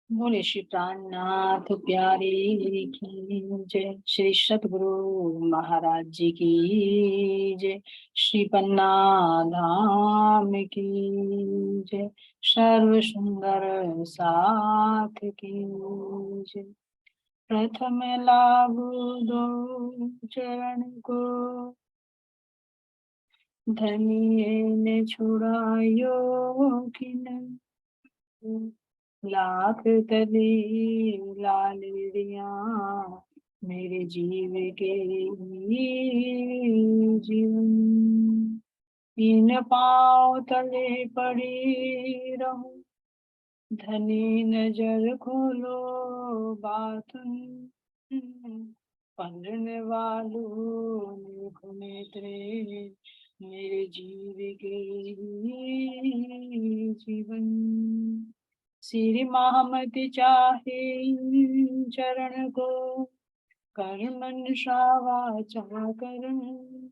बोले श्री प्राणनाथ प्यारे की जय। श्री सतगुरु महाराज जी की जय। श्री पन्ना धाम की जय। सर्व सुंदर साथ की जय। प्रथम लागू दो चरण को, धनिये ने छुड़ायो किन। लाख तले लालिया मेरे जीव के जीवन। इन पाँव तले पड़ी रहूं, धनी नजर खोलो बातन। पढ़ने वालों ने नेत्रे मेरे जीव के जीवन। श्री महामति चाहे चरण को, कर मन वाचा करन।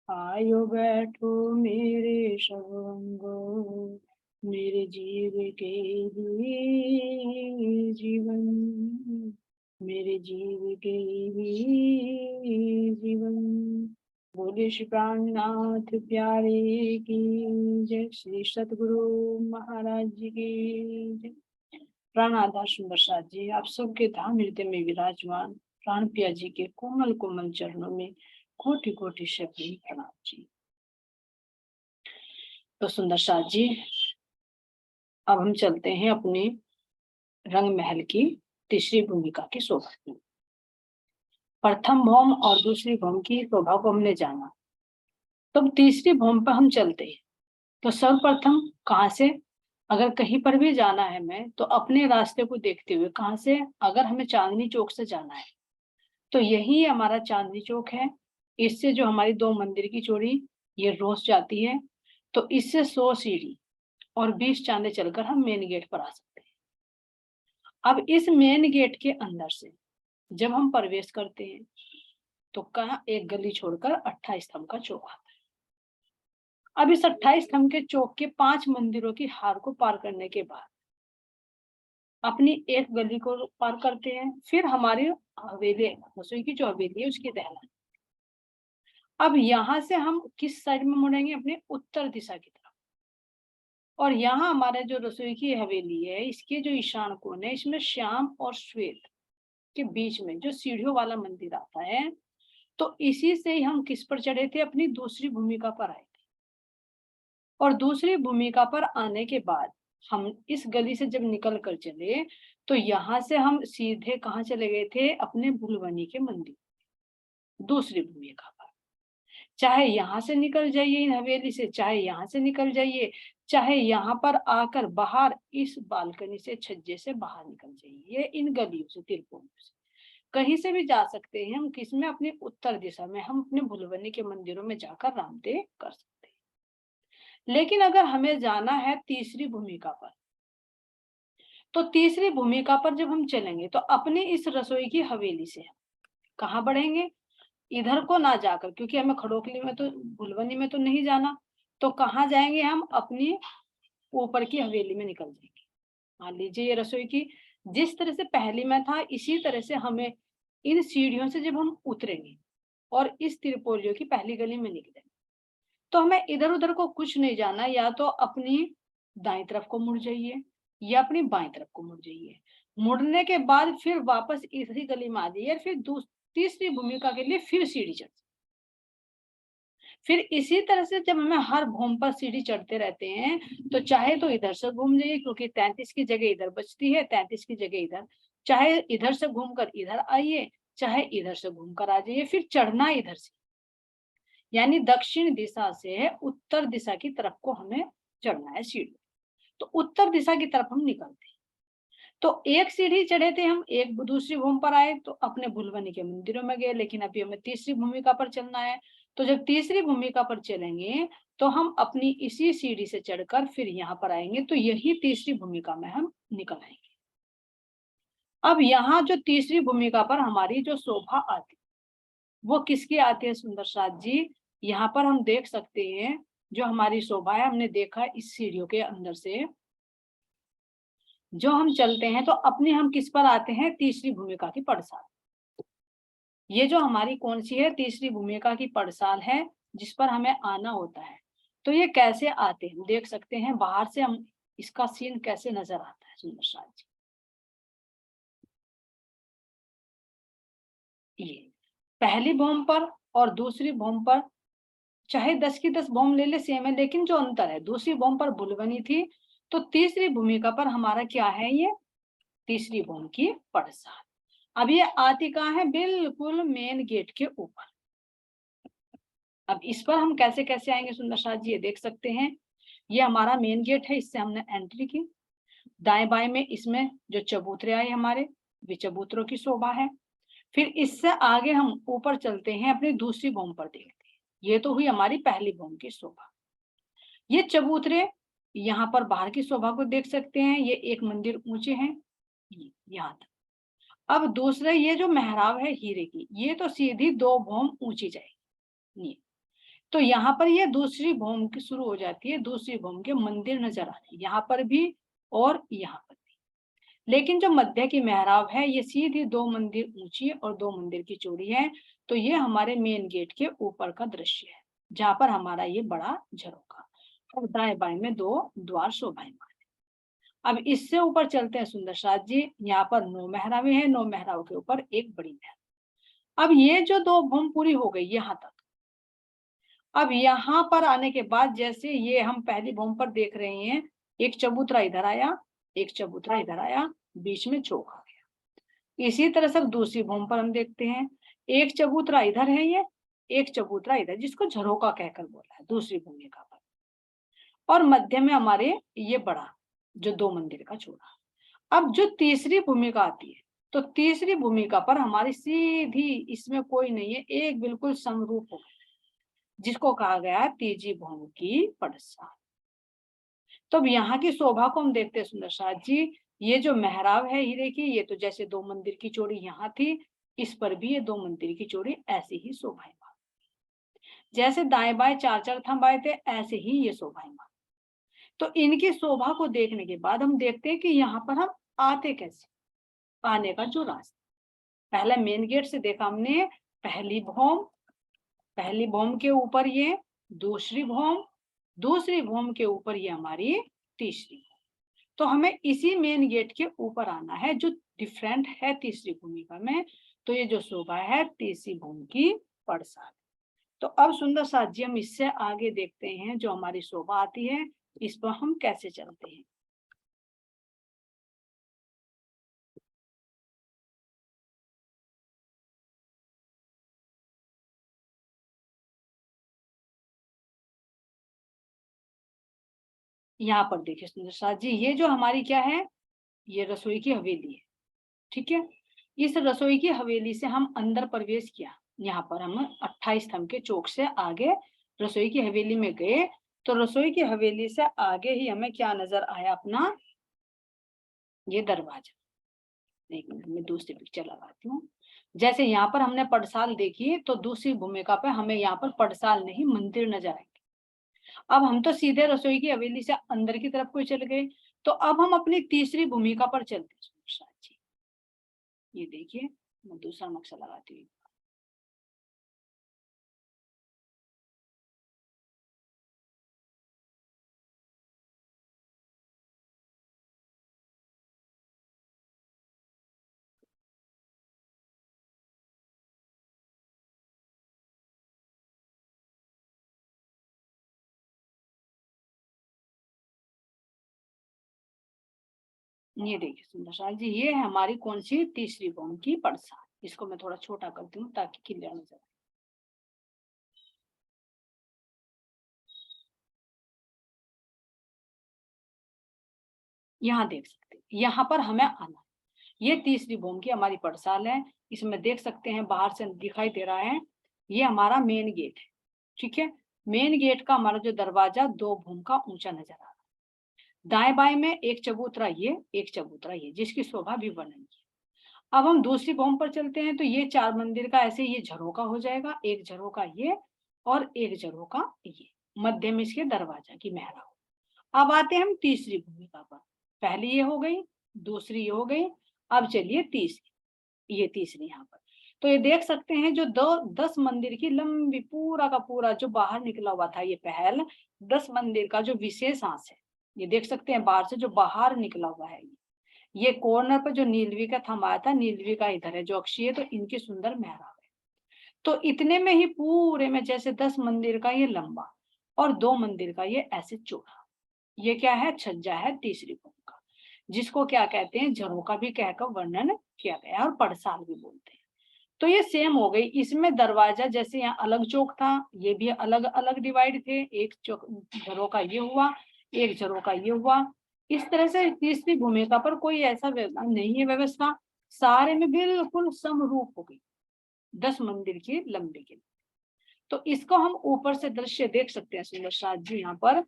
आयो बैठो मेरे सबंगो, मेरे जीव के ही जीवन। मेरे जीव के ही जीवन। बोले श्री प्राणनाथ प्यारे की जय। श्री सतगुरु महाराज जी की जय। प्राण आधार सुंदर साथ जी, आप सबके धाम हृदय में विराजमान प्राण पिया जी के कोमल कोमल चरणों में कोटि कोटि से प्रणाम जी। तो सुंदर साथ जी, अब हम चलते हैं अपने रंग महल की तीसरी भूमिका की शोभा में। प्रथम भौम और दूसरी भौम की शोभा को हमने जाना, तो तीसरी भौम पर हम चलते हैं। तो सर्वप्रथम कहाँ से, अगर कहीं पर भी जाना है मैं, तो अपने रास्ते को देखते हुए कहाँ से, अगर हमें चांदनी चौक से जाना है तो यही हमारा चांदनी चौक है। इससे जो हमारी 2 मंदिर की चोरी ये रोज जाती है, तो इससे 100 सीढ़ी और 20 चांदे चलकर हम मेन गेट पर आ सकते हैं। अब इस मेन गेट के अंदर से जब हम प्रवेश करते हैं तो कहाँ एक गली छोड़कर 28 स्तंभ का चौक आता है। अब इस 28 स्तंभ के चौक के 5 मंदिरों की हार को पार करने के बाद अपनी एक गली को पार करते हैं, फिर हमारी हवेली, रसोई की जो हवेली है उसकी दहला। अब यहाँ से हम किस साइड में मुड़ेंगे, अपने उत्तर दिशा की तरफ। और यहाँ हमारे जो रसोई की हवेली है, इसके जो ईशान कोण है, इसमें श्याम और श्वेत के बीच में जो सीढ़ियों वाला मंदिर आता है, तो इसी से ही हम किस पर चढ़े थे, अपनी दूसरी भूमिका पर आए थे। और दूसरी भूमिका पर आने के बाद हम इस गली से जब निकल कर चले, तो यहाँ से हम सीधे कहाँ चले गए थे, अपने भुलवनी के मंदिर, दूसरी भूमिका पर। चाहे यहाँ से निकल जाइए इन हवेली से, चाहे यहाँ से निकल जाइए, चाहे यहाँ पर आकर बाहर इस बालकनी से, छज्जे से बाहर निकल जाइए, इन गलियों से, तिरकों से कहीं से भी जा सकते हैं हम। किसमें, अपने उत्तर दिशा में हम अपने भुलवनी के मंदिरों में जाकर रामदेव कर सकते हैं। लेकिन अगर हमें जाना है तीसरी भूमिका पर, तो तीसरी भूमिका पर जब हम चलेंगे तो अपने इस रसोई की हवेली से हम कहाँ बढ़ेंगे, इधर को ना जाकर, क्योंकि हमें खड़ोकली में तो, भुलवनी में तो नहीं जाना, तो कहाँ जाएंगे हम, अपनी ऊपर की हवेली में निकल जाएंगे। मान लीजिए ये रसोई की जिस तरह से पहली में था, इसी तरह से हमें इन सीढ़ियों से जब हम उतरेंगे और इस तिरपोलियों की पहली गली में निकलेंगे, तो हमें इधर उधर को कुछ नहीं जाना, या तो अपनी दाईं तरफ को मुड़ जाइए या अपनी बाईं तरफ को मुड़ जाइए। मुड़ने के बाद फिर वापस इसी गली में आ जाइए, फिर तीसरी भूमिका के लिए फिर सीढ़ी चढ़। फिर इसी तरह से जब हमें हर भूम पर सीढ़ी चढ़ते रहते हैं, तो चाहे तो इधर से घूम जाइए, क्योंकि 33 की जगह इधर बचती है, 33 की जगह इधर, चाहे इधर से घूमकर इधर आइए, चाहे इधर से घूमकर आ जाइए, फिर चढ़ना इधर से, यानी दक्षिण दिशा से उत्तर दिशा की तरफ को हमें चढ़ना है सीढ़ी। तो उत्तर दिशा की तरफ हम निकलते हैं। तो एक सीढ़ी चढ़े थे हम, एक दूसरी भूमि पर आए तो अपने भुलवनी के मंदिरों में गए, लेकिन अभी हमें तीसरी भूमिका पर चलना है। तो जब तीसरी भूमिका पर चलेंगे तो हम अपनी इसी सीढ़ी से चढ़कर फिर यहाँ पर आएंगे, तो यही तीसरी भूमिका में हम निकल आएंगे। अब यहाँ जो तीसरी भूमिका पर हमारी जो शोभा आती, वो किसकी आती है सुंदर साथ जी, यहाँ पर हम देख सकते हैं जो हमारी शोभा है, हमने देखा इस सीढ़ियों के अंदर से जो हम चलते हैं तो अपने हम किस पर आते हैं, तीसरी भूमिका की पड़साल। ये जो हमारी कौन सी है, तीसरी भूमिका की पड़साल है, जिस पर हमें आना होता है। तो ये कैसे आते हैं देख सकते हैं, बाहर से हम इसका सीन कैसे नजर आता है सुंदर साथ जी। ये पहली भौम पर और दूसरी भौम पर चाहे 10 की 10 भौम ले ले सेम है, लेकिन जो अंतर है, दूसरी भौम पर बुल बनी थी, तो तीसरी भूमिका पर हमारा क्या है, ये तीसरी भौम की पड़साल। अब ये आती कहाँ है, बिल्कुल मेन गेट के ऊपर। अब इस पर हम कैसे कैसे आएंगे सुंदर साथ जी, ये देख सकते हैं, ये हमारा मेन गेट है, इससे हमने एंट्री की। दाएं बाएं में इसमें जो चबूतरे आए हमारे, वे चबूतरों की शोभा है। फिर इससे आगे हम ऊपर चलते हैं, अपनी दूसरी भौम पर देखते हैं। ये तो हुई हमारी पहली भौम की शोभा। ये चबूतरे यहाँ पर बाहर की शोभा को देख सकते हैं, ये एक मंदिर ऊंचे हैं यहाँ तक। अब दूसरा ये जो मेहराब है हीरे की, ये तो सीधी 2 भौम ऊंची जाएगी। तो यहाँ पर ये दूसरी भौम की शुरू हो जाती है, दूसरी भौम के मंदिर नजर आ रहे हैं यहाँ पर भी और यहाँ पर भी। लेकिन जो मध्य की मेहराब है, ये सीधी 2 मंदिर ऊंची और 2 मंदिर की चौड़ी है। तो ये हमारे मेन गेट के ऊपर का दृश्य है, जहाँ पर हमारा ये बड़ा झरोखा और दाएं बाएं में 2 द्वार शोभायमान। अब इससे ऊपर चलते हैं सुंदर साथ जी, यहाँ पर 9 मेहराबें हैं, 9 मेहराबों के ऊपर एक बड़ी मेहराब। अब ये जो 2 भौम पूरी हो गई यहाँ तक। अब यहाँ पर आने के बाद जैसे ये हम पहली भौम पर देख रहे हैं, एक चबूतरा इधर आया, एक चबूतरा इधर आया, बीच में चौक आ गया। इसी तरह से दूसरी भौम पर हम देखते हैं, एक चबूतरा इधर है, ये एक चबूतरा इधर, जिसको झरोका कहकर बोला है दूसरी भूमिका पर। और मध्य में हमारे ये बड़ा जो 2 मंदिर का चौड़ा। अब जो तीसरी भूमिका आती है, तो तीसरी भूमिका पर हमारी सीधी, इसमें कोई नहीं है, एक बिल्कुल समरूप हो, जिसको कहा गया तीजी भौम की पड़साल। तो अब यहाँ की शोभा को हम देखते हैं सुंदर साथ जी। ये जो मेहराब है हीरे की, ये तो जैसे 2 मंदिर की चौड़ी यहाँ थी, इस पर भी ये 2 मंदिर की चौड़ी ऐसी ही शोभायमान। जैसे दाएं बाएं 4-4 थंब आए थे, ऐसे ही ये शोभायमान। तो इनकी शोभा को देखने के बाद हम देखते हैं कि यहाँ पर हम आते कैसे, आने का जो रास्ता। पहले मेन गेट से देखा हमने, पहली भौम, पहली भौम के ऊपर ये दूसरी भौम, दूसरी भौम के ऊपर ये हमारी तीसरी भौम। तो हमें इसी मेन गेट के ऊपर आना है, जो डिफरेंट है तीसरी भूमिका में। तो ये जो शोभा है तीसरी भौम की पड़साल। तो अब सुंदर साथ जी हम इससे आगे देखते हैं, जो हमारी शोभा आती है, इस पर हम कैसे चलते हैं। यहाँ पर देखिए सुंदर साथ जी, ये जो हमारी क्या है, ये रसोई की हवेली है, ठीक है। इस रसोई की हवेली से हम अंदर प्रवेश किया, यहाँ पर हम 28 थंब के चौक से आगे रसोई की हवेली में गए। तो रसोई की हवेली से आगे ही हमें क्या नजर आया, अपना ये दरवाजा। एक मिनट में दूसरी पिक्चर लगाती हूँ। जैसे यहाँ पर हमने पड़साल देखी, तो दूसरी भूमिका पे हमें यहाँ पर पड़साल नहीं मंदिर नजर आएंगे। अब हम तो सीधे रसोई की हवेली से अंदर की तरफ को चले गए। तो अब हम अपनी तीसरी भूमिका पर चलते हैं जी। ये देखिए, मैं दूसरा नक्शा लगाती हूँ। ये देखिए सुंदर साथ जी, ये है हमारी कौन सी, तीसरी भौम की पड़साल। इसको मैं थोड़ा छोटा करती हूँ ताकि क्लियर नजर आए। यहाँ देख सकते हैं, यहाँ पर हमें आना, ये तीसरी भौम की हमारी पड़साल है। इसमें देख सकते हैं, बाहर से दिखाई दे रहा है, ये हमारा मेन गेट है, ठीक है। मेन गेट का हमारा जो दरवाजा 2 भौम का ऊंचा नजर आ रहा है। दाएं बाएं में एक चबूतरा ये, एक चबूतरा ये, जिसकी शोभा भी वर्णन की। अब हम दूसरी भौम पर चलते हैं, तो ये 4 मंदिर का ऐसे ये झरोका हो जाएगा, एक झरोका ये और एक झरोका ये, मध्य में इसके दरवाजा की मेहराब। अब आते हैं हम तीसरी भूमिका पर। पहली ये हो गई, दूसरी ये हो गई। अब चलिए तीसरी, ये तीसरी यहाँ पर। तो ये देख सकते हैं जो 10 मंदिर की लंबी पूरा का पूरा जो बाहर निकला हुआ था, ये पहल 10 मंदिर का जो विशेष अंश है, ये देख सकते हैं बाहर से जो बाहर निकला हुआ है। ये कॉर्नर पर जो नीलवी का थंब आया था, नीलवी का इधर है जो अक्षीय, तो इनकी सुंदर मेहराब है। तो इतने में ही पूरे में जैसे 10 मंदिर का ये लंबा और 2 मंदिर का ये ऐसे चौड़ा, ये क्या है, छज्जा है तीसरी भूमि का, जिसको क्या कहते हैं, झरोका भी कहकर वर्णन किया गया है और पड़साल भी बोलते हैं। तो ये सेम हो गई। इसमें दरवाजा जैसे यहाँ अलग चौक था, ये भी अलग अलग डिवाइड थे, एक चौक झरोका ये हुआ, एक झरोका ये हुआ। इस तरह से तीसरी भूमिका पर कोई ऐसा नहीं है व्यवस्था, सारे में बिल्कुल समरूप हो गई 10 मंदिर की लंबी के। तो इसको हम ऊपर से दृश्य देख सकते हैं सुंदर साथ जी, यहाँ पर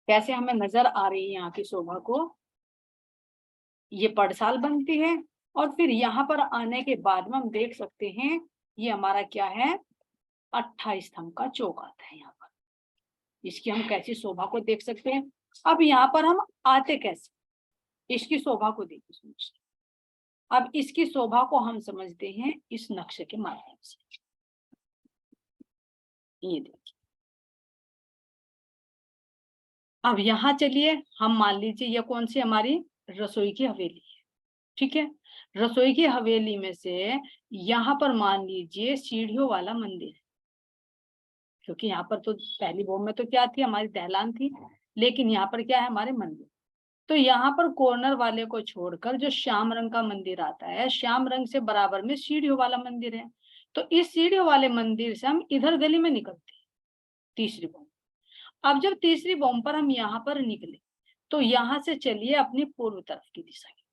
कैसे हमें नजर आ रही है यहाँ की शोभा को। ये पड़साल बनती है और फिर यहाँ पर आने के बाद में हम देख सकते हैं ये हमारा क्या है, 28 स्तंभ का चौक आता है यहाँ पर। इसकी हम कैसी शोभा को देख सकते हैं। अब यहाँ पर हम आते कैसे, इसकी शोभा को देखिए समझते। अब इसकी शोभा को हम समझते हैं इस नक्शे के माध्यम से। ये देखिए, अब यहाँ चलिए हम मान लीजिए ये कौन सी हमारी रसोई की हवेली है, ठीक है। रसोई की हवेली में से यहाँ पर मान लीजिए सीढ़ियों वाला मंदिर है, क्योंकि यहाँ पर तो पहली भूमि में तो क्या थी, हमारी दहलान थी, लेकिन यहाँ पर क्या है, हमारे मंदिर। तो यहाँ पर कॉर्नर वाले को छोड़कर जो श्याम रंग का मंदिर आता है, श्याम रंग से बराबर में सीढ़ियों वाला मंदिर है। तो इस सीढ़ियों वाले मंदिर से हम इधर गली में निकलते हैं तीसरी भूमि। अब जब तीसरी भूमि पर हम यहाँ पर निकले, तो यहाँ से चलिए अपनी पूर्व तरफ की दिशा की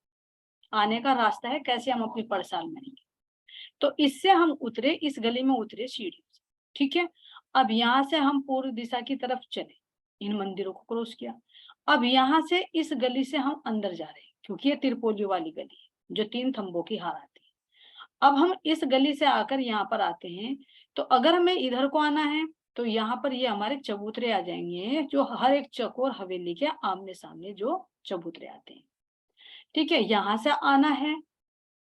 आने का रास्ता है, कैसे हम अपनी पड़साल में आएंगे। तो इससे हम उतरे, इस गली में उतरे सीढ़ी से, ठीक है। अब यहाँ से हम पूर्व दिशा की तरफ चले, इन मंदिरों को क्रॉस किया। अब यहाँ से इस गली से हम अंदर जा रहे हैं, क्योंकि ये तिरपोलियों वाली गली है जो 3 थंबों की हार आती है। अब हम इस गली से आकर यहाँ पर आते हैं, तो अगर हमें इधर को आना है तो यहाँ पर ये हमारे चबूतरे आ जाएंगे, जो हर एक चौकोर हवेली के आमने सामने जो चबूतरे आते हैं, ठीक है। यहाँ से आना है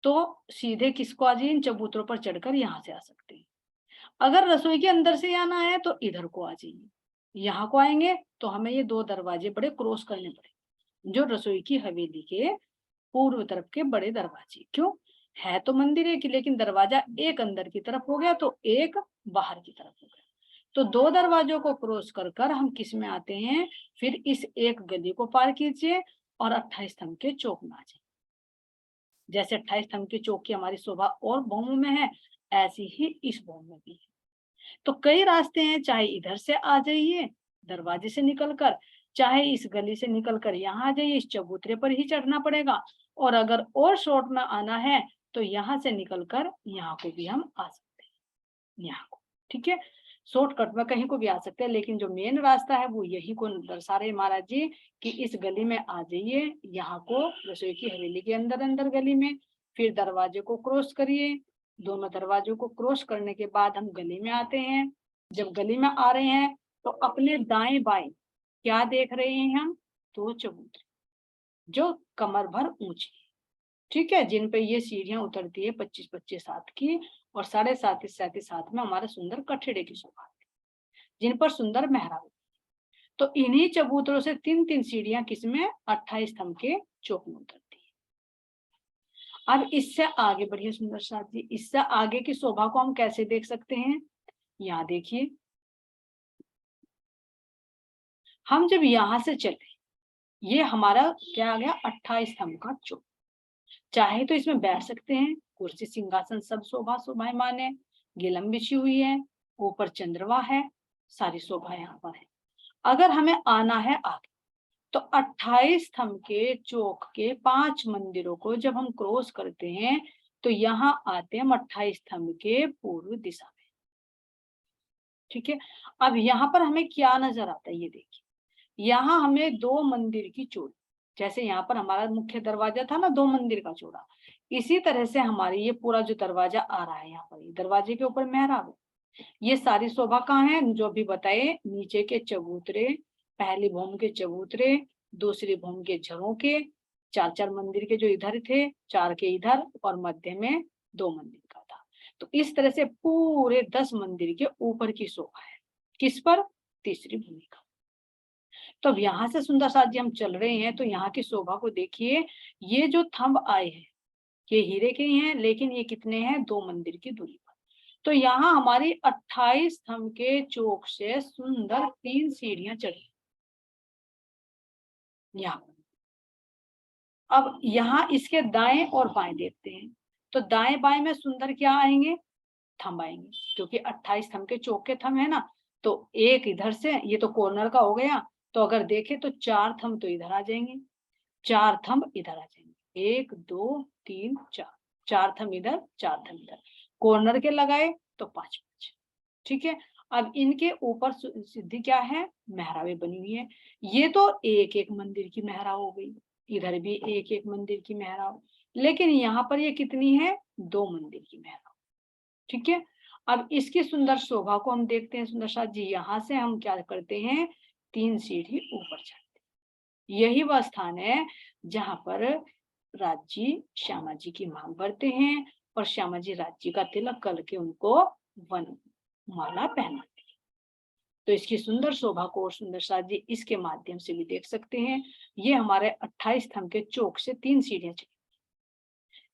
तो सीधे किसको आ जाइए, इन चबूतरों पर चढ़कर यहाँ से आ सकते हैं। अगर रसोई के अंदर से आना है तो इधर को आ जाइए। यहाँ को आएंगे तो हमें ये 2 दरवाजे बड़े क्रॉस करने पड़ेंगे, जो रसोई की हवेली के पूर्व तरफ के बड़े दरवाजे। क्यों, है तो मंदिर है कि, लेकिन दरवाजा एक अंदर की तरफ हो गया तो एक बाहर की तरफ हो गया। तो 2 दरवाजों को क्रॉस कर कर हम किस में आते हैं, फिर इस एक गली को पार कीजिए और 28 स्तंभ के चौक में आ जाए। जैसे 28 स्तंभ के चौक की हमारी शोभा और भूमि में है, ऐसी ही इस भूमि में भी है। तो कई रास्ते हैं, चाहे इधर से आ जाइए दरवाजे से निकलकर, चाहे इस गली से निकलकर यहाँ आ जाइए, इस चबूतरे पर ही चढ़ना पड़ेगा। और अगर और शॉर्ट में आना है तो यहाँ से निकलकर यहाँ को भी हम आ सकते हैं, यहाँ को, ठीक है। शॉर्टकट में कहीं को भी आ सकते हैं, लेकिन जो मेन रास्ता है वो यही को दर्शा रहे महाराज जी कि इस गली में आ जाइए, यहाँ को रसोई की हवेली के अंदर अंदर गली में, फिर दरवाजे को क्रॉस करिए। दोनों दरवाजों को क्रॉस करने के बाद हम गली में आते हैं। जब गली में आ रहे हैं तो अपने दाएं बाएं क्या देख रहे हैं हम, 2 चबूतरे जो कमर भर ऊंची, ठीक है, जिन पे ये सीढ़ियां उतरती है 25-25 हाथ की और 7.5-7 हाथ में हमारा सुंदर कठेड़े की शोभा, जिन पर सुंदर मेहराब। तो इन्हीं चबूतरों से 3-3 सीढ़ियां किसमें, 28 स्तंभ के चौक में उतरती है। अब इससे आगे बढ़िए सुंदर साथ जी, इससे आगे की शोभा को हम कैसे देख सकते हैं, यहाँ देखिए। हम जब यहाँ से चले, ये हमारा क्या आ गया, 28 स्तंभ का चौक। चाहे तो इसमें बैठ सकते हैं, कुर्सी सिंहासन सब शोभायमान है, गिलम बिछी हुई है, ऊपर चंद्रमा है, सारी शोभा यहाँ पर है। अगर हमें आना है आगे तो 28 स्तंभ के चौक के 5 मंदिरों को जब हम क्रॉस करते हैं तो यहाँ आते हैं हम 28 स्तंभ के पूर्व दिशा में, ठीक है। अब यहाँ पर हमें क्या नजर आता है, ये देखिए, यहाँ हमें 2 मंदिर की चौड़ी, जैसे यहाँ पर हमारा मुख्य दरवाजा था ना 2 मंदिर का चौड़ा, इसी तरह से हमारी ये पूरा जो दरवाजा आ रहा है, यहाँ पर दरवाजे के ऊपर मेहराब है। ये सारी शोभा कहाँ है, जो भी बताए, नीचे के चबूतरे, पहली भूमि के चबूतरे, दूसरी भूमि के झरोके, चार चार मंदिर के जो इधर थे, 4 के इधर और मध्य में 2 मंदिर का था। तो इस तरह से पूरे 10 मंदिर के ऊपर की शोभा है। किस पर? तीसरी भूमिका। तो अब यहाँ से सुंदर साथ जी हम चल रहे हैं, तो यहाँ की शोभा को देखिए। ये जो थंब आए हैं ये हीरे के ही हैं, लेकिन ये कितने हैं? 2 मंदिर की दूरी पर। तो यहाँ हमारी 28 थंब के चौक से सुंदर 3 सीढ़ियां चढ़ी। यहाँ अब यहाँ इसके दाएं और बाएं देखते हैं। तो दाएं बाएं में सुंदर क्या आएंगे? थंब आएंगे, क्योंकि 28 थंब के चौक के थंब है ना। तो एक इधर से, ये तो कॉर्नर का हो गया, तो अगर देखें तो 4 थंब तो इधर आ जाएंगे, 4 थंब इधर आ जाएंगे, 1 2 3 4, 4 थंब इधर, 4 थंब इधर, कॉर्नर के लगाए तो 5 5। ठीक है। अब इनके ऊपर सिद्धि क्या है? मेहराबें बनी हुई है। ये तो एक एक मंदिर की मेहराब हो गई, इधर भी एक एक मंदिर की मेहराब, लेकिन यहाँ पर ये कितनी है? 2 मंदिर की मेहराब। ठीक है। अब इसकी सुंदर शोभा को हम देखते हैं सुंदर साथ जी। यहाँ से हम क्या करते हैं? 3 सीढ़ी ऊपर चढ़ते हैं। यही वह स्थान है जहां पर राज्य श्यामा जी की मांग भरते हैं और श्यामा जी राज्य का तिलक करके उनको वन माला पहनाते हैं। तो इसकी सुंदर शोभा को और सुंदर साथ जी इसके माध्यम से भी देख सकते हैं। ये हमारे 28 थंब के चौक से 3 सीढ़ियां चढ़ी,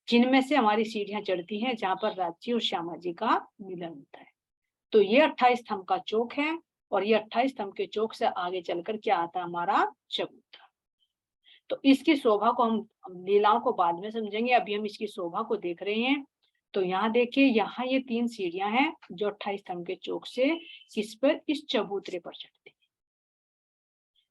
जिनमें से हमारी सीढ़ियां चढ़ती हैं जहां पर राज्य और श्यामा जी का मिलन होता है। तो ये 28 थंब का चौक है, और ये 28 थंब के चौक से आगे चलकर क्या आता है? हमारा चबूतरा। तो इसकी शोभा को हम लीलाओं को बाद में समझेंगे, अभी हम इसकी शोभा को देख रहे हैं। तो यहाँ देखिए, यहाँ ये 3 सीढ़ियां हैं जो 28 थंब के चौक से किस पर? इस चबूतरे पर चढ़ते हैं।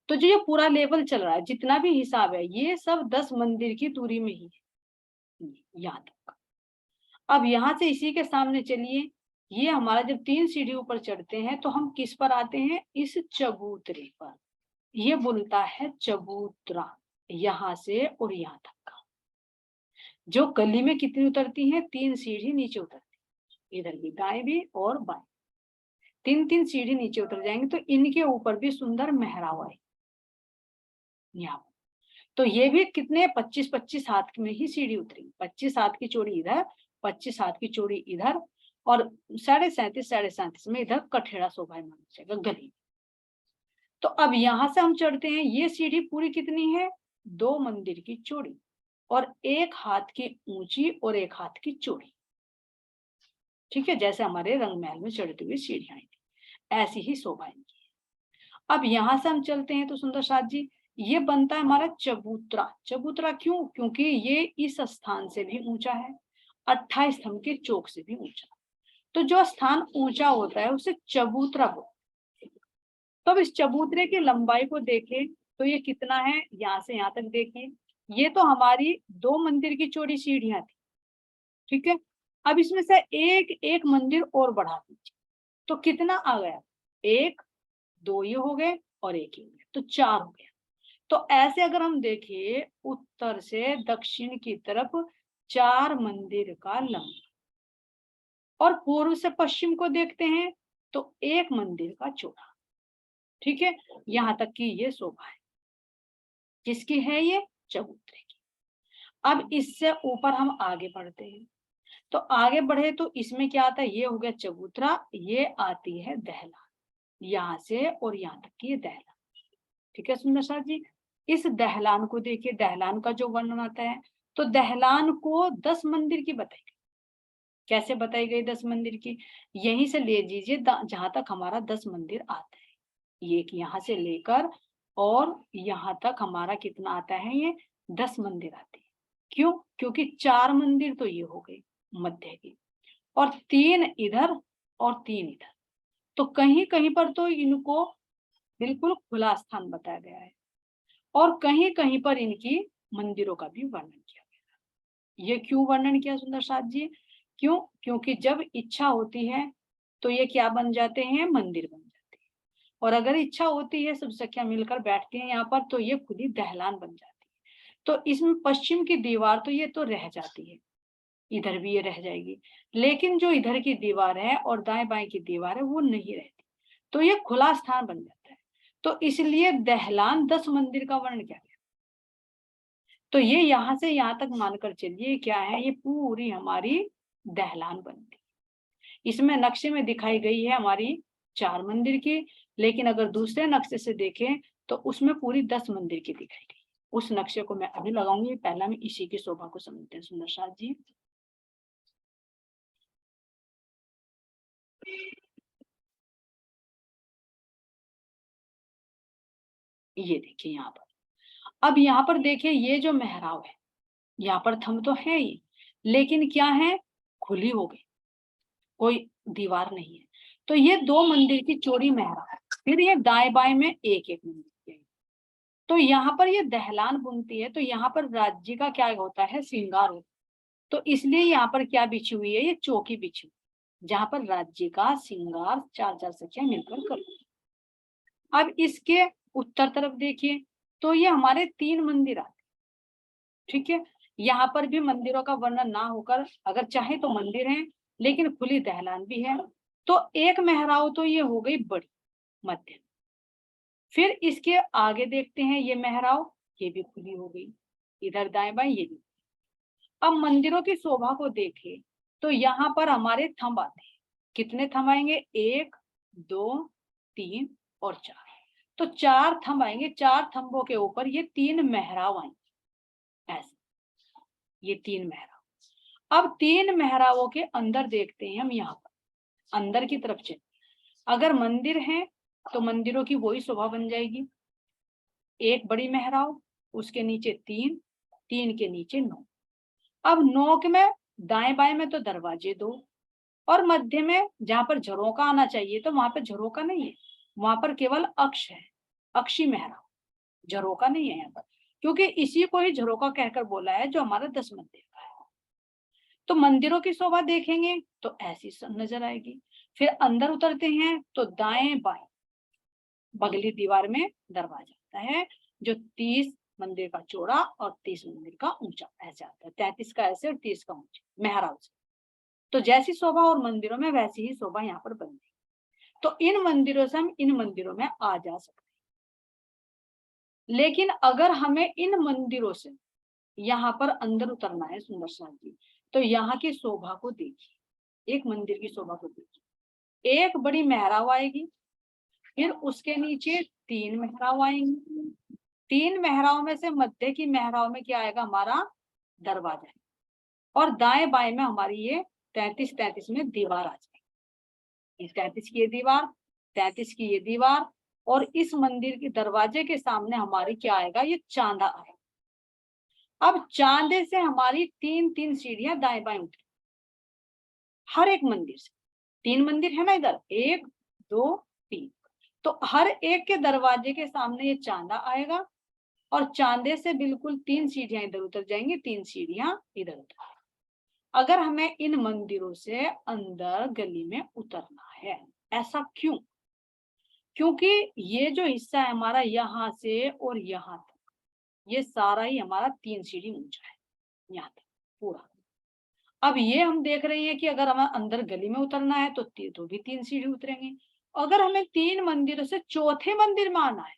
तो जो ये पूरा लेवल चल रहा है, जितना भी हिसाब है, ये सब 10 मंदिर की दूरी में ही है यहाँ तक। अब यहाँ से इसी के सामने चलिए, ये हमारा जब 3 सीढ़ी ऊपर चढ़ते हैं तो हम किस पर आते हैं? इस चबूतरे पर। ये बोलता है चबूतरा, यहाँ से और यहाँ तक का। जो गली में कितनी उतरती है? 3 सीढ़ी नीचे उतरती है, इधर भी दाएं भी और बाएं, 3-3 सीढ़ी नीचे उतर जाएंगे। तो इनके ऊपर भी सुंदर मेहराब आए यहाँ। तो ये भी कितने? 25-25 हाथ में ही सीढ़ी उतरी, 25 हाथ की चौड़ी इधर, 25 हाथ की चौड़ी इधर, और 37.5 में इधर कठेड़ा शोभायमान हो जाएगा गली। तो अब यहाँ से हम चढ़ते हैं। ये सीढ़ी पूरी कितनी है? 2 मंदिर की चौड़ी, और 1 हाथ की ऊंची और 1 हाथ की चौड़ी। ठीक है, जैसे हमारे रंग महल में चढ़ती हुई सीढ़ियां थी, ऐसी ही शोभा इनकी है। अब यहाँ से हम चलते हैं तो सुंदर साथ जी, ये बनता है हमारा चबूतरा। चबूतरा क्यों? क्योंकि ये इस स्थान से भी ऊंचा है, 28 थंब के चौक से भी ऊंचा। तो जो स्थान ऊंचा होता है उसे चबूतरा बोलते हैं। तो अब इस चबूतरे की लंबाई को देखें तो ये कितना है? यहाँ से यहाँ तक देखिए, ये तो हमारी 2 मंदिर की चौड़ी सीढ़ियां थी। ठीक है। अब इसमें से एक एक मंदिर और बढ़ा दीजिए, तो कितना आ गया? 1 2 ये हो गए और 1 ये हो गया, तो 4 हो गया। तो ऐसे अगर हम देखें, उत्तर से दक्षिण की तरफ 4 मंदिर का लंबा, और पूर्व से पश्चिम को देखते हैं तो 1 मंदिर का चौड़ा। ठीक है, यहाँ तक की ये शोभा है, किसकी है? ये चबूतरे की। अब इससे ऊपर हम आगे बढ़ते हैं, तो आगे बढ़े तो इसमें क्या आता है? ये हो गया चबूतरा, ये आती है दहलान, यहाँ से और यहाँ तक की ये दहलान। ठीक है सुंदर साथ जी, इस दहलान को देखिए, दहलान का जो वर्णन आता है, तो दहलान को 10 मंदिर की बताई गई। कैसे बताई गई 10 मंदिर की? यहीं से ले लीजिए जहां तक हमारा 10 मंदिर आता है, ये यहाँ से लेकर और यहाँ तक हमारा कितना आता है? ये 10 मंदिर आते हैं। क्यों? क्योंकि 4 मंदिर तो ये हो गए मध्य की, और 3 इधर और 3 इधर। तो कहीं कहीं पर तो इनको बिल्कुल खुला स्थान बताया गया है, और कहीं कहीं पर इनकी मंदिरों का भी वर्णन किया गया। ये क्यों वर्णन किया सुंदर साथ जी? क्यों? क्योंकि जब इच्छा होती है तो ये क्या बन जाते हैं? मंदिर बन जाते हैं, और अगर इच्छा होती है सब सखियां मिलकर बैठती हैं यहाँ पर, तो ये खुद ही दहलान बन जाती है। तो इसमें पश्चिम की दीवार तो ये तो रह जाती है, इधर भी ये रह जाएगी, लेकिन जो इधर की दीवार है और दाएं बाएं की दीवार है वो नहीं रहती, तो ये खुला स्थान बन जाता है। तो इसलिए दहलान 10 मंदिर का वर्णन किया गया। तो ये यहाँ से यहाँ तक मानकर चलिए क्या है, ये पूरी हमारी दहलान बनती है। इसमें नक्शे में दिखाई गई है हमारी 4 मंदिर की, लेकिन अगर दूसरे नक्शे से देखें तो उसमें पूरी 10 मंदिर की दिखाई गई। उस नक्शे को मैं अभी लगाऊंगी, पहला में इसी की शोभा को समझते हैं सुंदर साथ जी। ये देखिए यहाँ पर, अब यहाँ पर देखिए ये जो मेहराब है, यहाँ पर थंब तो है ही, लेकिन क्या है, खुली हो गई, कोई दीवार नहीं है। तो ये 2 मंदिर की चौड़ी मेहराब है। फिर ये दाएं बाएं में एक एक मंदिर है। तो यहाँ पर ये दहलान बुनती है, तो यहाँ पर राज्य का क्या होता है, श्रृंगार होता है। तो इसलिए यहाँ पर क्या बिछी हुई है, ये चौकी बिछी हुई, जहां पर राज्य का श्रृंगार 4-4 सखियां मिलकर करती है। अब इसके उत्तर तरफ देखिए, तो ये हमारे 3 मंदिर आते, ठीक है। यहाँ पर भी मंदिरों का वर्णन ना होकर, अगर चाहे तो मंदिर है, लेकिन खुली दहलान भी है। तो एक मेहराब तो ये हो गई बड़ी, मध्यम। फिर इसके आगे देखते हैं ये मेहराब, ये भी खुली हो गई, इधर दाएं बाएं ये भी। अब मंदिरों की शोभा को देखें तो यहाँ पर हमारे थंब आते हैं। कितने थंब आएंगे, 1, 2, 3 और 4। तो 4 थंब आएंगे, 4 थंबों के ऊपर ये 3 मेहराब आएंगे, ऐसे ये 3 मेहराब। अब 3 मेहराबों के अंदर देखते हैं हम, यहाँ पर अंदर की तरफ चले। अगर मंदिर है तो मंदिरों की वही शोभा बन जाएगी, एक बड़ी मेहराब, उसके नीचे 3, 3 के नीचे 9। अब 9 के में दाएं बाएं में तो दरवाजे 2, और मध्य में जहां पर झरोका आना चाहिए तो वहां पर झरोका नहीं है, वहां पर केवल अक्ष है, अक्षी मेहराब, झरोका नहीं है यहाँ पर, क्योंकि इसी को ही झरोका कहकर बोला है जो हमारा 10 मंदिर का है। तो मंदिरों की शोभा देखेंगे तो ऐसी नजर आएगी। फिर अंदर उतरते हैं तो दाएं बाएं बगली दीवार में दरवाजा आता है, जो 30 मंदिर का चौड़ा और 30 मंदिर का ऊंचा ऐसे आता है, 33 का ऐसे और 30 का ऊंचा मेहराब से। तो जैसी शोभा और मंदिरों में वैसी ही शोभा यहाँ पर बनती। तो इन मंदिरों से हम इन मंदिरों में आ जा सकते हैं। लेकिन अगर हमें इन मंदिरों से यहाँ पर अंदर उतरना है सुंदर साथ जी, तो यहाँ की शोभा को देखिए, एक मंदिर की शोभा को देखिए। एक बड़ी मेहराब आएगी, फिर उसके नीचे 3 मेहराब आएंगी, 3 मेहराब में से मध्य की मेहराब में क्या आएगा, हमारा दरवाजा है, और दाएं बाएं में हमारी ये 33-33 में दीवार आ जाएगी। 33 की ये दीवार, 33 की ये दीवार, और इस मंदिर के दरवाजे के सामने हमारी क्या आएगा, ये चांदा आएगा। अब चांदे से हमारी 3-3 सीढ़ियां दाएं बाएं उतरी, हर एक मंदिर से। 3 मंदिर है ना इधर, 1, 2, 3। तो हर एक के दरवाजे के सामने ये चांदा आएगा, और चांदे से बिल्कुल 3 सीढ़ियां इधर उतर जाएंगी, 3 सीढ़ियां इधर उतर। अगर हमें इन मंदिरों से अंदर गली में उतरना है, ऐसा क्यों, क्योंकि ये जो हिस्सा है हमारा यहाँ से और यहाँ तक, ये सारा ही हमारा 3 सीढ़ी ऊंचा है, यहाँ तक पूरा। अब ये हम देख रहे हैं कि अगर हमें अंदर गली में उतरना है तो भी 3 सीढ़ी उतरेंगे। अगर हमें 3 मंदिरों से चौथे मंदिर में आना है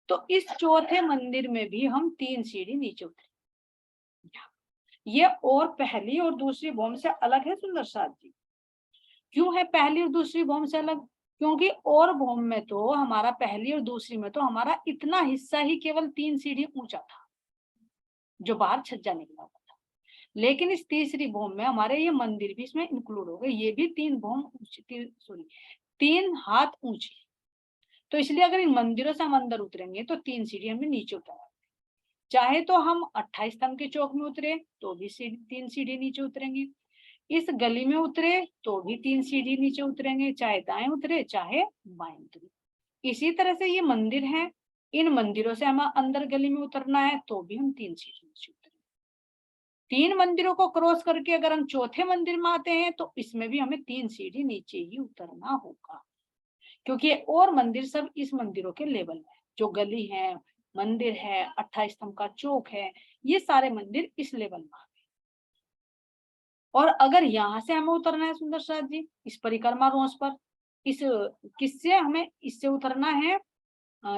तो इस चौथे मंदिर में भी हम 3 सीढ़ी नीचे उतरेंगे। ये और पहली और दूसरी भौम से अलग है सुंदर साथ जी। क्यों है पहली और दूसरी भौम से अलग, क्योंकि और भौम में तो हमारा, पहली और दूसरी में तो हमारा इतना हिस्सा ही केवल 3 सीढ़ी ऊंचा था, जो बाहर छज्जा निकला हुआ था। लेकिन इस तीसरी भौम में हमारे ये मंदिर भी इसमें इंक्लूड हो गए, ये भी 3 हाथ ऊंची। तो इसलिए अगर इन मंदिरों से हम अंदर उतरेंगे तो 3 सीढ़ी हमें नीचे उतरेंगे। चाहे तो हम 28 स्तंभ के चौक में उतरे तो भी 3 सीढ़ी नीचे उतरेंगे, इस गली में उतरे तो भी 3 सीढ़ी नीचे उतरेंगे, चाहे दाएं उतरे चाहे बाएं उतरे। इसी तरह से ये मंदिर है, इन मंदिरों से हमें अंदर गली में उतरना है तो भी हम 3 सीढ़ी नीचे उतरेंगे। 3 मंदिरों को क्रॉस करके अगर हम चौथे मंदिर में आते हैं तो इसमें भी हमें 3 सीढ़ी नीचे ही उतरना होगा, क्योंकि और मंदिर सब इस मंदिरों के लेवल में, जो गली है, मंदिर है, 28 स्तंभ का चौक है, ये सारे मंदिर इस लेवल में आ गए। और अगर यहाँ से हमें उतरना है सुंदर साथ जी, इस परिक्रमा रोज पर, इस किससे हमें इससे उतरना है,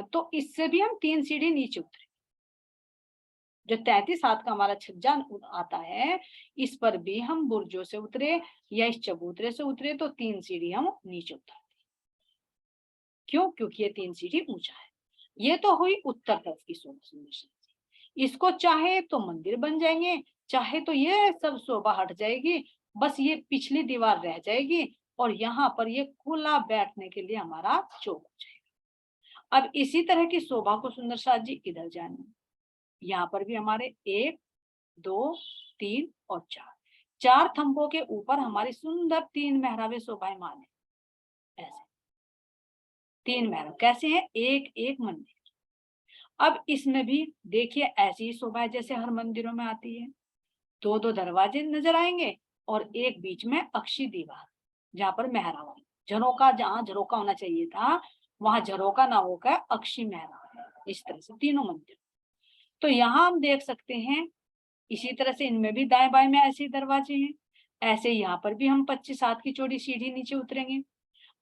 तो इससे भी हम 3 सीढ़ी नीचे उतरे, जो 33 हाथ का हमारा छज्जा आता है, इस पर भी हम बुर्जों से उतरे या इस चबूतरे से उतरे तो 3 सीढ़ी हम नीचे उतरते। क्यों? क्योंकि ये 3 सीढ़ी ऊंचा है। ये तो हुई उत्तर तरफ की शोभा। इसको चाहे तो मंदिर बन जाएंगे, चाहे तो ये सब शोभा हट जाएगी, बस ये पिछली दीवार रह जाएगी और यहाँ पर ये खुला बैठने के लिए हमारा चौक हो जाएगा। अब इसी तरह की शोभा को सुंदर साथ जी इधर जाने, यहाँ पर भी हमारे 1 2 3 और 4 थंबों के ऊपर हमारी सुंदर 3 मेहराबे शोभायमान है। ऐसे 3 मेहराब कैसे हैं? एक एक मंदिर। अब इसमें भी देखिए ऐसी ही शोभा है जैसे हर मंदिरों में आती है। 2-2 दरवाजे नजर आएंगे और एक बीच में अक्षी दीवार, जहाँ पर मेहराब, झरोका, जहाँ झरोका होना चाहिए था वहां झरोका ना होकर अक्षी मेहराब है। इस तरह से तीनों मंदिर। तो यहाँ हम देख सकते हैं इसी तरह से इनमें भी दाएं बाएं में ऐसे दरवाजे हैं। ऐसे यहाँ पर भी हम 25 हाथ की चौड़ी सीढ़ी नीचे उतरेंगे।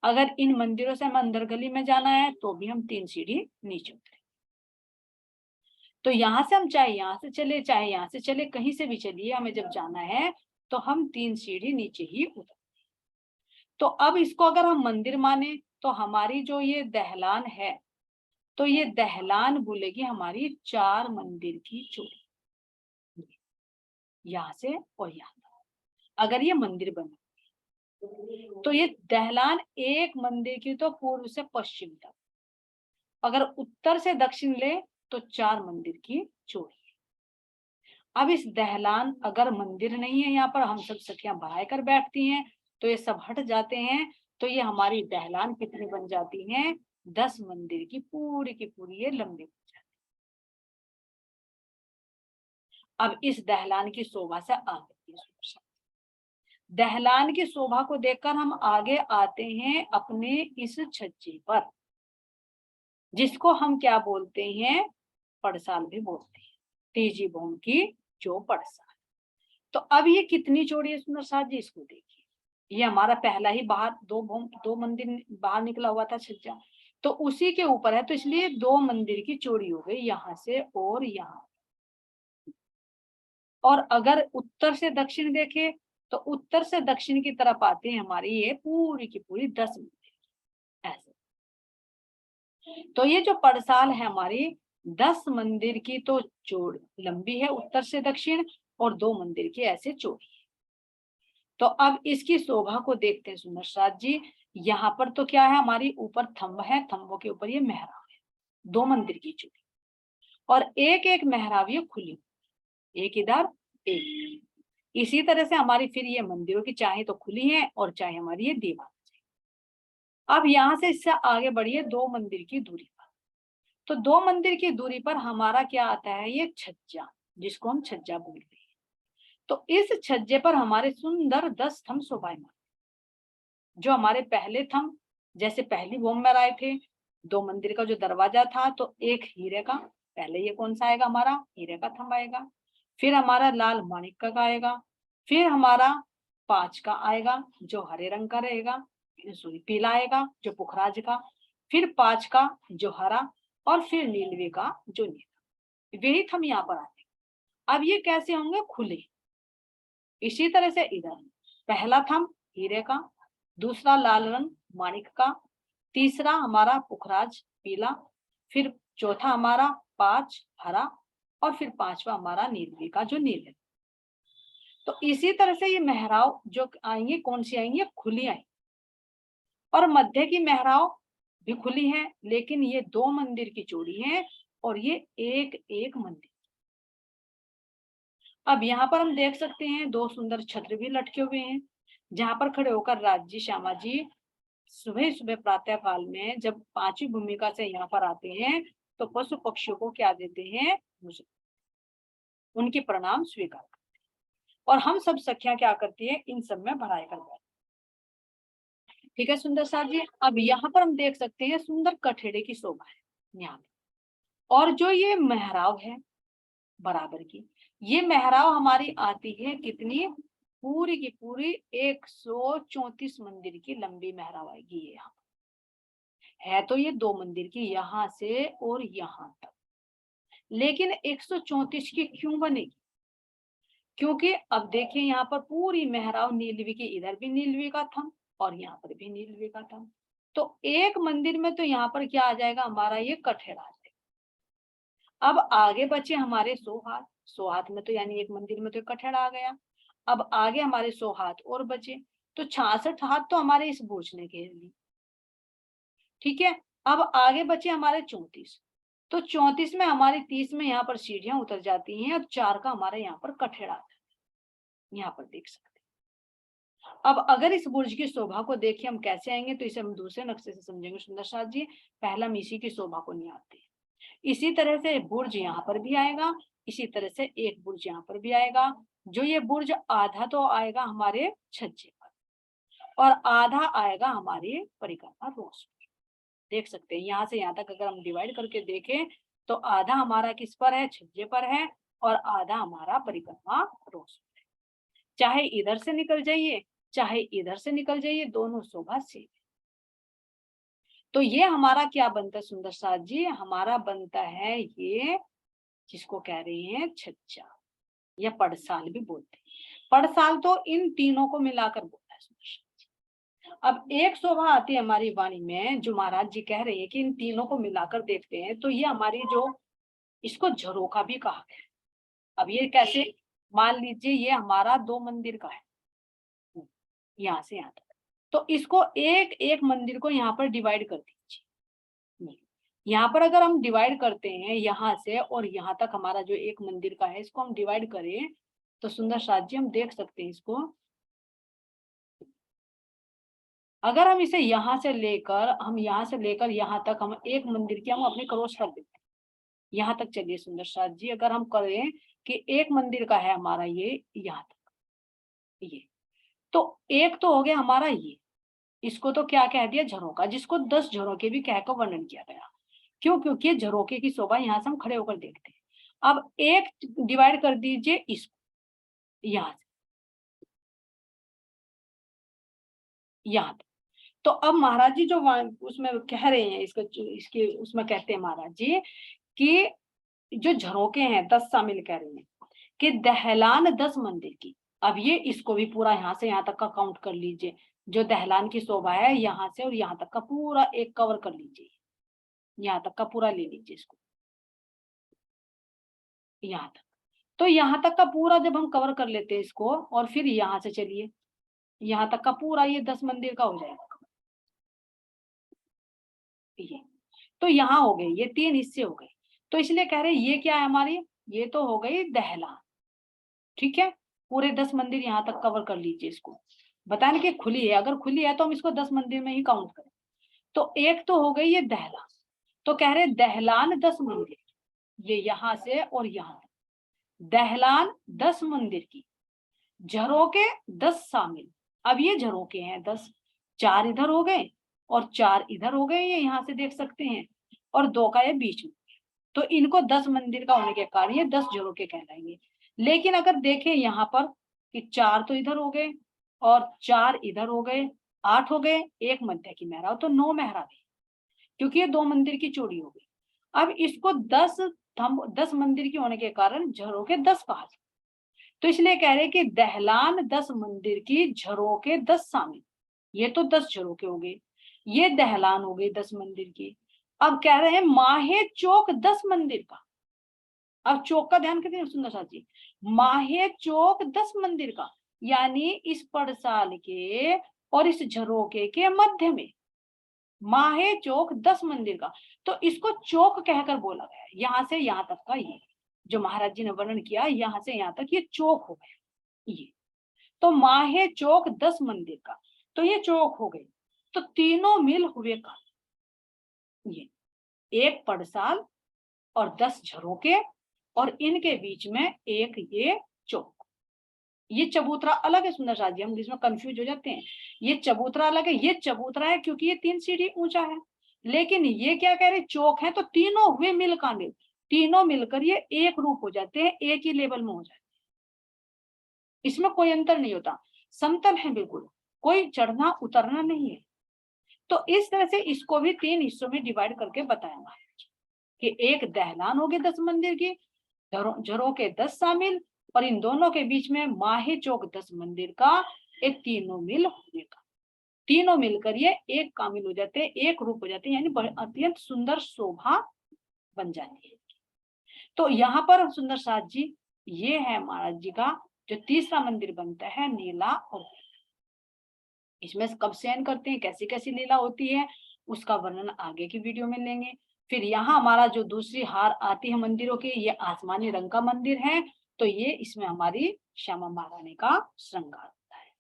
अगर इन मंदिरों से हम अंदर गली में जाना है तो भी हम 3 सीढ़ी नीचे उतरेंगे। तो यहाँ से हम चाहे यहाँ से चले चाहे यहाँ से चले, कहीं से भी चलिए, हमें जब जाना है तो हम 3 सीढ़ी नीचे ही उतरेंगे। तो अब इसको अगर हम मंदिर माने तो हमारी जो ये दहलान है, तो ये दहलान बोलेगी हमारी 4 मंदिर की चौड़ी, यहाँ से और यहाँ। अगर ये मंदिर बने तो ये दहलान एक मंदिर की तो पूर्व से पश्चिम तक, अगर उत्तर से दक्षिण ले तो 4 मंदिर की चौड़ी। अब इस दहलान, अगर मंदिर नहीं है यहाँ पर, हम सब सखियां भराए कर बैठती हैं तो ये सब हट जाते हैं, तो ये हमारी दहलान कितनी बन जाती है? 10 मंदिर की पूरी ये लंबी बन जाती है। अब इस दहलान की शोभा से आगे, दहलान की शोभा को देखकर हम आगे आते हैं अपने इस छज्जे पर, जिसको हम क्या बोलते हैं? पड़साल भी बोलते हैं। तेजी भवन की जो पड़साल। तो अब ये कितनी चौड़ी है सुंदर साथ जी, इसको देखिए। ये हमारा पहला ही बाहर दो मंदिर बाहर निकला हुआ था छज्जा, तो उसी के ऊपर है, तो इसलिए 2 मंदिर की चौड़ी हो गई यहाँ से और यहाँ। और अगर उत्तर से दक्षिण देखे तो उत्तर से दक्षिण की तरफ आते हैं हमारी ये पूरी की पूरी 10 मंदिर ऐसे। तो ये जो पड़साल है हमारी 10 मंदिर की तो चौड़ी लंबी है उत्तर से दक्षिण, और 2 मंदिर की ऐसे चौड़ी है। तो अब इसकी शोभा को देखते हैं सुंदर साथ जी। यहाँ पर तो क्या है? हमारी ऊपर थंब है, थंबों के ऊपर ये मेहराब है, 2 मंदिर की चौड़ी, और एक एक मेहराब ये खुली, एक इधर एक। इसी तरह से हमारी फिर ये मंदिरों की चाहे तो खुली है और चाहे हमारी ये दीवार। अब यहाँ से इससे आगे बढ़िए 2 मंदिर की दूरी पर, तो 2 मंदिर की दूरी पर हमारा क्या आता है? ये छज्जा, जिसको हम छज्जा बोलते हैं। तो इस छज्जे पर हमारे सुंदर 10 थंब शोभायमान, जो हमारे पहले थंब जैसे पहली भूमि में आए थे, 2 मंदिर का जो दरवाजा था तो एक हीरे का, पहले ये कौन सा आएगा? हमारा हीरे का थंब आएगा, फिर हमारा लाल माणिक का आएगा, फिर हमारा 5 का आएगा जो हरे रंग का रहेगा, सॉरी पीला आएगा जो पुखराज का, फिर 5 का जो हरा, और फिर नीलवे का जो नीला। वही थंब यहाँ पर आते। अब ये कैसे होंगे? खुले। इसी तरह से इधर पहला थंब हीरे का, दूसरा लाल रंग माणिक का, तीसरा हमारा पुखराज पीला, फिर चौथा हमारा 5 हरा, और फिर 5वां हमारा नीलवे का जो नीले। तो इसी तरह से ये मेहराव जो आएंगे कौन सी आएंगी? खुली आएंगी। और मध्य की मेहराव भी खुली है, लेकिन ये 2 मंदिर की चौड़ी है और ये एक एक मंदिर। अब यहाँ पर हम देख सकते हैं 2 सुंदर छत्र भी लटके हुए हैं, जहां पर खड़े होकर राज्य श्यामा जी सुबह सुबह प्रातः काल में जब 5वीं भूमिका से यहाँ पर आते हैं तो पशु पक्षियों को क्या देते हैं? उनके प्रणाम स्वीकार करते हैं। और हम सब सखियां क्या करती है? इन सब में भराई कर देती। ठीक है सुंदर साथ जी। अब यहाँ पर हम देख सकते हैं सुंदर कठेड़े की शोभा है यहाँ, और जो ये मेहराब है बराबर की, ये मेहराब हमारी आती है कितनी? पूरी की पूरी 134 मंदिर की लंबी मेहराब आएगी। ये यहाँ है तो ये 2 मंदिर की, यहाँ से और यहाँ तक, लेकिन 134 की क्यों बनेगी? क्योंकि अब देखिए यहाँ पर पूरी मेहराब नीलवी की, इधर भी नीलवी का थंब और यहाँ पर भी नीलवी का थंब, तो एक मंदिर में तो यहाँ पर क्या आ जाएगा हमारा, ये कठेड़ा आ जाएगा। अब आगे बचे हमारे 100 हाथ, 100 हाथ में तो यानी एक मंदिर में तो कठेड़ा आ गया। अब आगे हमारे 100 हाथ और बचे, तो 66 हाथ तो हमारे इस बुर्ज ने घेर ली। ठीक है, अब आगे बचे हमारे 34, तो 34 में हमारी 30 में यहाँ पर सीढ़ियां उतर जाती हैं और 4 का हमारा यहाँ पर कठेड़ा आता है, यहाँ पर देख सकते हैं। अब अगर इस बुर्ज की शोभा को देखिए हम कैसे आएंगे, तो इसे हम दूसरे नक्शे से समझेंगे सुंदर साथ जी। पहला हम इसी की शोभा को निहारते हैं। इसी तरह से बुर्ज यहाँ पर भी आएगा, इसी तरह से एक बुर्ज यहाँ पर भी आएगा। जो ये बुर्ज आधा तो आएगा हमारे छज्जे पर और आधा आएगा हमारे परिक्रमा रोज पर। देख सकते हैं यहाँ से यहाँ तक अगर हम डिवाइड करके देखें तो आधा हमारा किस पर है, छज्जे पर है, और आधा हमारा परिक्रमा रोज पर है। चाहे इधर से निकल जाइए चाहे इधर से निकल जाइए, दोनों शोभा से। तो ये हमारा क्या बनता है सुंदर साथ जी, हमारा बनता है ये जिसको कह रहे हैं छज्जा या पड़साल भी बोलते हैं। पड़साल तो इन तीनों को मिलाकर बोलता है सुंदर साथ जी। अब एक शोभा आती है हमारी वाणी में जो महाराज जी कह रहे हैं कि इन तीनों को मिलाकर देखते हैं, तो ये हमारी जो, इसको झरोखा भी कहा गया। अब ये कैसे, मान लीजिए ये हमारा 2 मंदिर का है, यहाँ से यहाँ तक, तो इसको एक एक मंदिर को यहाँ पर डिवाइड कर दीजिए। यहाँ पर अगर हम डिवाइड करते हैं यहाँ से और यहाँ तक हमारा जो एक मंदिर का है, इसको हम डिवाइड करें तो सुंदर साथ जी हम देख सकते हैं इसको। अगर हम इसे यहाँ से लेकर यहाँ तक हम एक मंदिर की हम अपने क्रॉस कर देते हैं, यहाँ तक चलिए सुंदर साथ जी, अगर हम करें कि एक मंदिर का है हमारा ये यहाँ तक, ये तो एक तो हो गया हमारा ये, इसको तो क्या कह दिया, झरोका, जिसको 10 झरोके भी कहकर वर्णन किया गया। क्यों? क्योंकि झरोके की शोभा यहाँ से हम खड़े होकर देखते हैं। अब एक डिवाइड कर दीजिए इसको यहाँ से यहाँ तक, तो अब महाराज जी जो उसमें कह रहे हैं इसको, इसके उसमें कहते हैं महाराज जी कि जो झरोके हैं 10 शामिल कह रहे हैं कि दहलान 10 मंदिर की। अब ये इसको भी पूरा यहाँ से यहाँ तक का काउंट कर लीजिए, जो दहलान की शोभा है यहाँ से और यहाँ तक का पूरा एक कवर कर लीजिए, यहाँ तक का पूरा ले लीजिए इसको, यहाँ तक। तो यहाँ तक का पूरा जब हम कवर कर लेते हैं इसको, और फिर यहाँ से चलिए यहाँ तक का पूरा ये 10 मंदिर का हो जाएगा ये। तो यहाँ हो गए ये 3 हिस्से हो गए, तो इसलिए कह रहे ये क्या है हमारी, ये तो हो गई दहलान। ठीक है, पूरे 10 मंदिर यहाँ तक कवर कर लीजिए इसको। बताने कि खुली है, अगर खुली है तो हम इसको 10 मंदिर में ही काउंट करें। तो एक तो हो गई ये दहलान, तो कह रहे दहलान 10 मंदिर, ये यहाँ से और यहाँ तक दहलान 10 मंदिर की, झरोके 10 शामिल। अब ये झरोके हैं 10, 4 इधर हो गए और 4 इधर हो गए, ये यहाँ से देख सकते हैं, और 2 का ये बीच में, तो इनको 10 मंदिर का होने के कारण ये 10 झरोके कहलाएंगे। लेकिन अगर देखें यहाँ पर कि 4 तो इधर हो गए और 4 इधर हो गए, 8 हो गए, एक मध्य की मेहराब, तो 9 मेहराब, क्योंकि ये 2 मंदिर की चोरी हो गई। अब इसको 10 मंदिर की होने के कारण झरोके 10 कहा जाए, तो इसलिए कह रहे कि दहलान 10 मंदिर की, झरोके 10 शामिल। ये तो 10 झरोके हो गए, ये दहलान हो गई 10 मंदिर की। अब कह रहे हैं माहे चौक 10 मंदिर का। अब चौक का ध्यान करिए सुंदर साथ जी, माहे चौक 10 मंदिर का, यानी इस पड़साल के और इस झरोके के मध्य में माहे चौक 10 मंदिर का, तो इसको चौक कहकर बोला गया है। यहाँ से यहाँ तक का ये जो महाराज जी ने वर्णन किया, यहाँ से यहाँ तक ये चौक हो गया ये, तो माहे चौक 10 मंदिर का, तो ये चौक हो गई। तो तीनों मिल हुए का ये एक पड़साल और 10 झरोके और इनके बीच में एक ये चौक। ये चबूतरा अलग है सुंदर साथ जी, हम इसमें कंफ्यूज हो जाते हैं। ये चबूतरा अलग है, ये चबूतरा है क्योंकि ये 3 सीढ़ी ऊंचा है, लेकिन ये क्या कह रहे चौक है, तो तीनों हुए मिल कांडे, तीनों मिलकर ये एक रूप हो जाते हैं, एक ही लेवल में हो जाते हैं, इसमें कोई अंतर नहीं होता, समतल है बिल्कुल, कोई चढ़ना उतरना नहीं है। तो इस तरह से इसको भी 3 हिस्सों में डिवाइड करके बताया है। कि एक दहलान होगी 10 मंदिर की, झरोके 10 शामिल, और इन दोनों के बीच में माही चौक 10 मंदिर का एक तीनों मिल होने का। तीनों मिलकर ये एक कामिल हो जाते हैं, एक रूप हो जाते हैं, यानी अत्यंत सुंदर शोभा बन जाती है। तो यहाँ पर सुंदर साथ जी, ये है महाराज जी का जो तीसरा मंदिर बनता है, नीला और इसमें कब शयन करते हैं, कैसी कैसी लीला होती है, उसका वर्णन आगे की वीडियो में लेंगे। फिर यहाँ हमारा जो दूसरी हार आती है मंदिरों की, ये आसमानी रंग का मंदिर है, तो ये इसमें हमारी श्यामा महारानी का श्रृंगार होता है।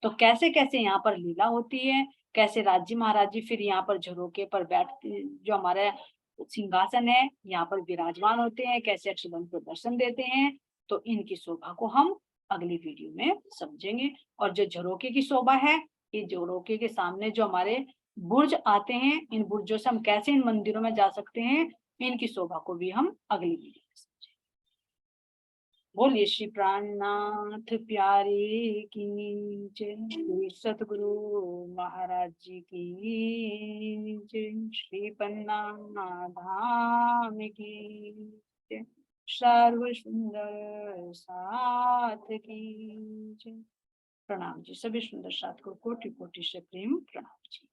तो कैसे कैसे यहाँ पर लीला होती है, कैसे राज्य महाराज जी फिर यहाँ पर झरोके पर बैठ, जो हमारे सिंहासन है यहाँ पर विराजमान होते हैं, कैसे अक्षबंध को दर्शन देते हैं, तो इनकी शोभा को हम अगली वीडियो में समझेंगे। और जो झरोके की शोभा है, ये झरोके के सामने जो हमारे बुर्ज आते हैं, इन बुर्जों से हम कैसे इन मंदिरों में जा सकते हैं, इनकी शोभा को भी हम अगली वीडियो में समझेंगे। बोलिए श्री प्राणनाथ प्यारे की जय, श्री सतगुरु महाराज जी की जय, श्री पन्ना धाम की जय, सर्व सुंदर साथ की जय। प्रणाम जी, सभी सुंदर साथ को कोटि कोटि से प्रेम प्रणाम जी।